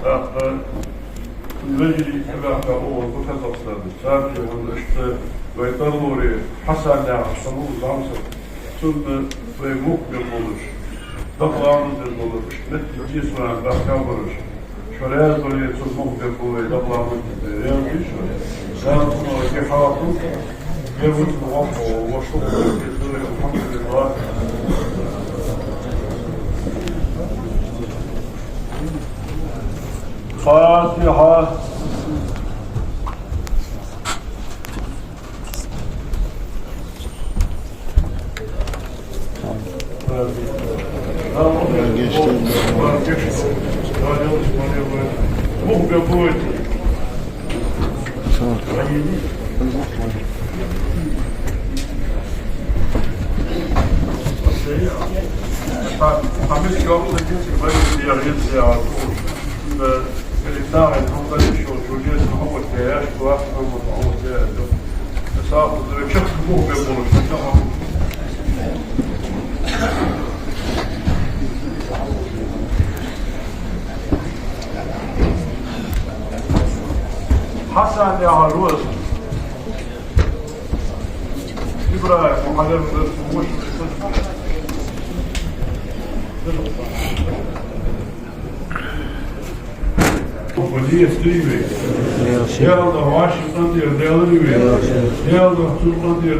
الذي أبعثه وكتب السابق والأشتاء ويطلوري حسن يحصنوه زمسة ثم ويمقبل بولش دقلامız بولش نتيجة سوان بحكا بولش شريات بولي ثم مقبل بولي دقلامız رياضي زمسة وكحاكم يفوت مغفو وشكرا كثيرا الحمد لله فاتحة Hamid yolunda kimse böyle bir ziyaret olur. الإنسان هم بلشوا وجودية هو التياش واحد هو التياش مسافة شخص مو بيقولوا حسن يا هروس إبراهيم وحلم مش വലിയ സ്ത്രീവേ യാളda Washington diye യാളda Turban diye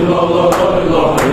illallah,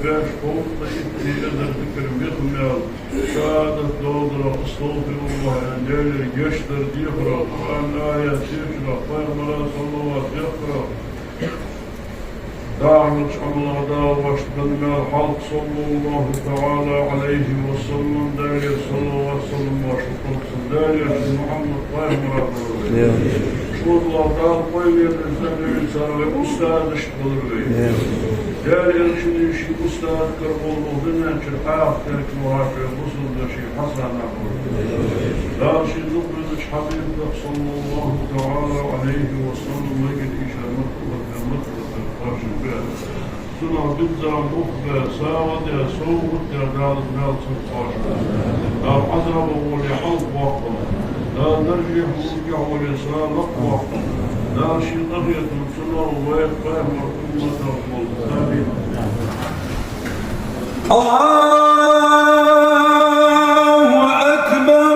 باش فوق طيب يقدر فكر بيخمل شهادة دودرة استغفر الله أنجل يشتر يقرأ قرآن آية تشرح فيغمرا صلوات يقرأ دعنا الله دعوة من الحق صلى الله تعالى عليه وسلم داري صلى الله عليه وسلم وشكرا داري محمد فيغمرا والله دار طيب الإنسان يسأل أستاذ اشتغل بي داري الشيء شيء أستاذ كربون وضمن شرحاق كانت مهاجر الرسل ده شيء حسن نقول لا شيء نقول حبيبك صلى الله تعالى عليه وسلم لقد إيشا مطلق القرش بها سنة بيتزا مخبة ساوة يا سوء يا قال المال سنقاش لا حزر ولحظ وقت لا نرجع ورجع والإسلام أقوى لا شيء قضية من سنة ويقام أمة الظالمين الله أكبر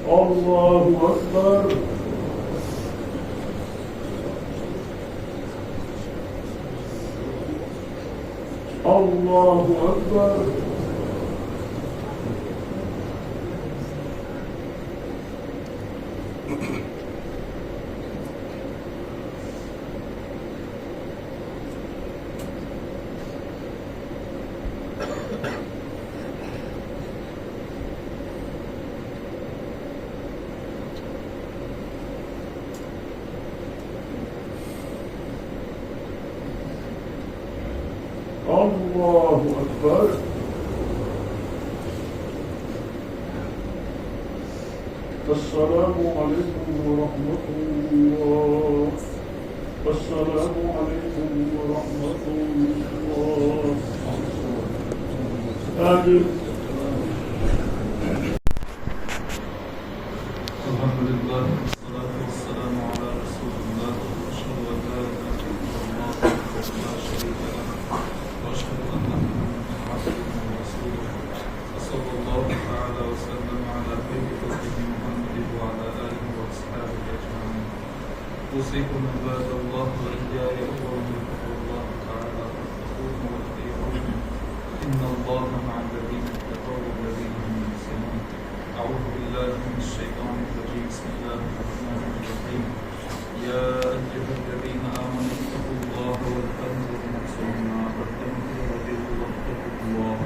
الله أكبر الله أكبر. الله أكبر. السلام عليكم ورحمة الله. السلام عليكم ورحمة الله. آمين. الحمد لله والصلاة والسلام على رسول الله. أشهد أن لا إله إلا الله وحده لا شريك له وأشهد أن محمدا عبده ورسوله. وصلى الله تعالى وسلم على خير خلقه محمد وعلى آله وأصحابه أجمعين. أوصيكم عباد الله وإياي أولا بتقوى الله تعالى واتقوه وأطيعوه إن الله مع الذين اتقوا والذين هم محسنون. أعوذ بالله من الشيطان الرجيم. بسم الله الرحمن الرحيم. يا أيها الذين آمنوا اتقوا الله ولتنظر نفس ما قدمت لغد واتقوا الله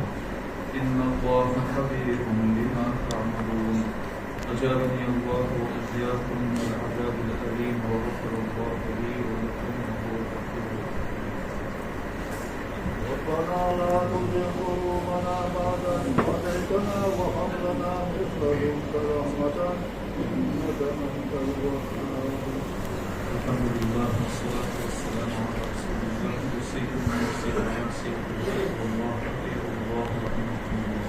إن الله خبير بما تعملون. أجارني الله وإياكم من العذاب الأليم وغفر الله لي ولكم وهو الغفور الرحيم. ربنا لا تزغ قلوبنا بعد إذ هديتنا وهب لنا من لدنك رحمة إنك أنت الوهاب. الحمد لله والصلاة والسلام على رسول الله. أوصيكم ونوصيكم ونوصيكم بتقوى الله وأطيعوا الله رحمكم الله.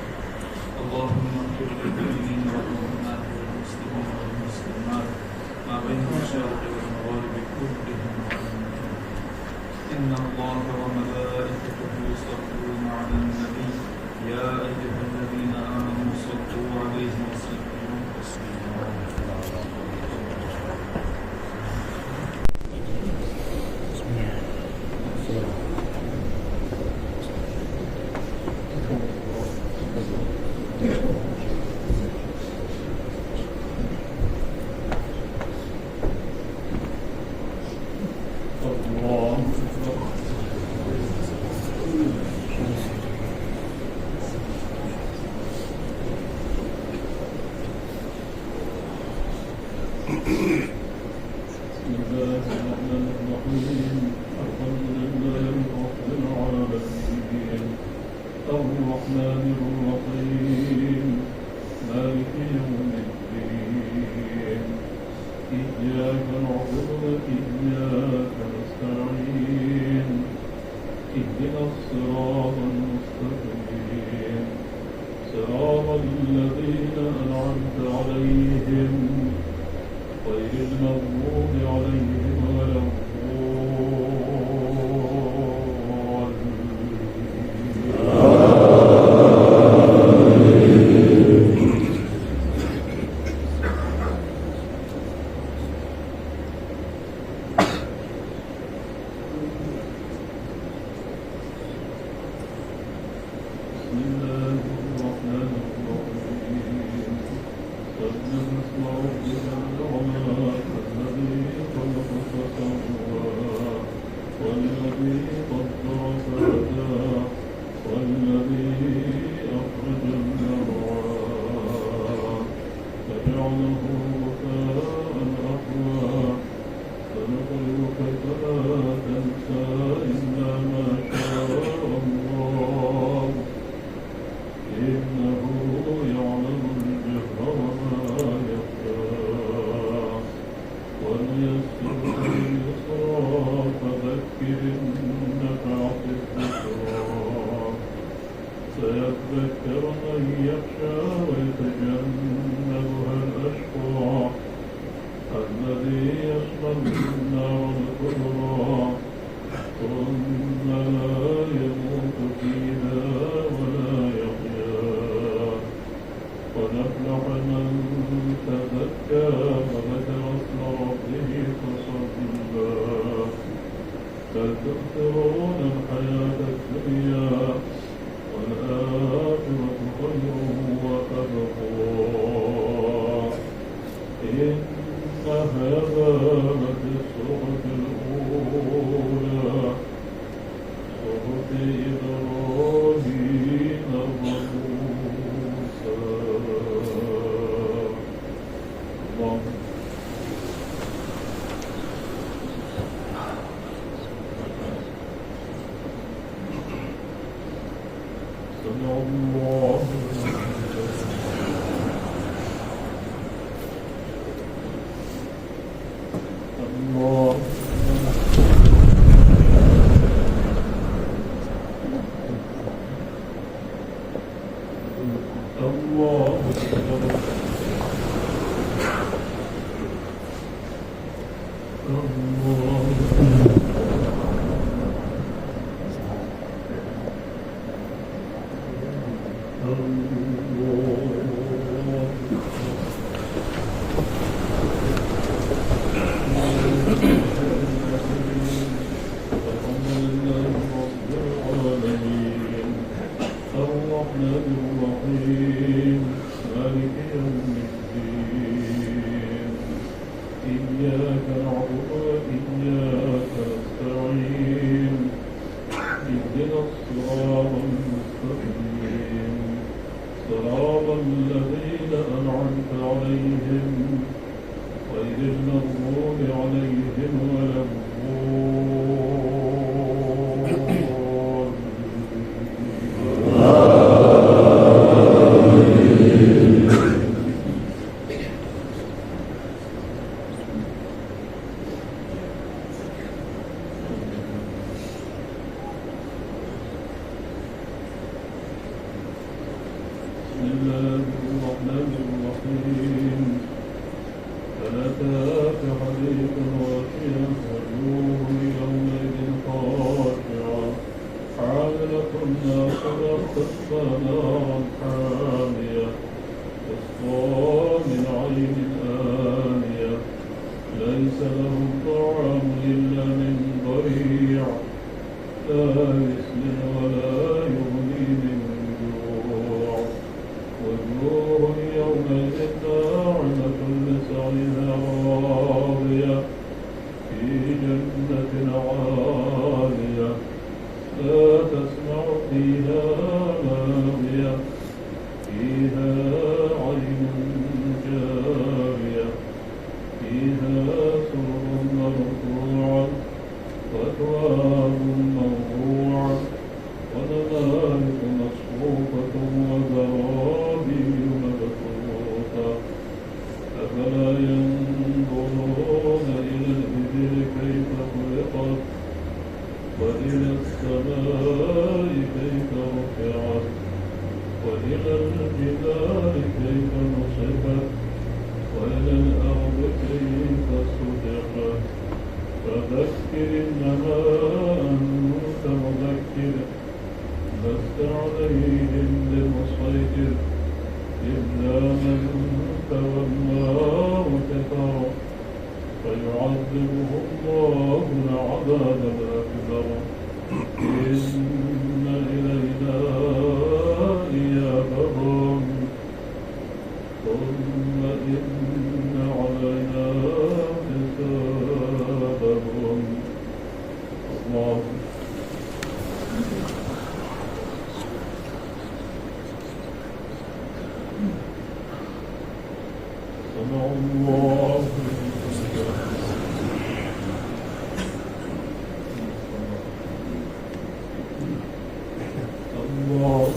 اللهم اغفر للمؤمنين والمؤمنات والمسلمين والمسلمات ما بين المشارق والمغارب كلهم آمين. إن الله وملائكته يصلون على النبي يا أيها الذين آمنوا صلوا عليه وسلموا تسليما. بل تؤثرون الحياة الدنيا والآخرة خير وأبقى إن هذا لفي الصحف الأولى صحف إبراهيم وموسى. سمع الله الله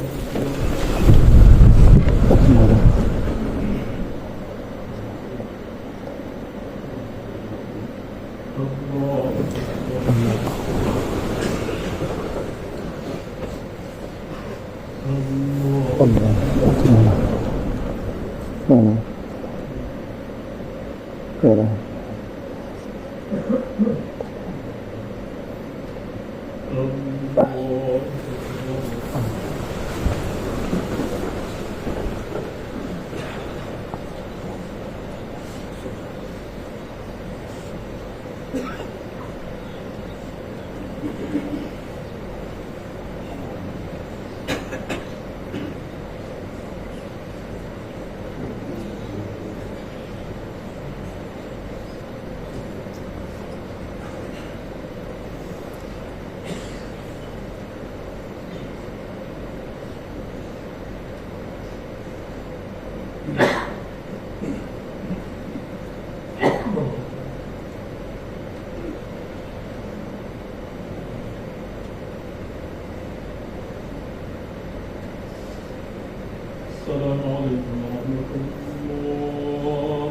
السلام عليكم ورحمة الله.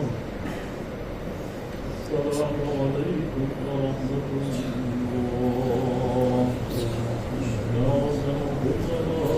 السلام عليكم ورحمة الله. يا رب اغفر لنا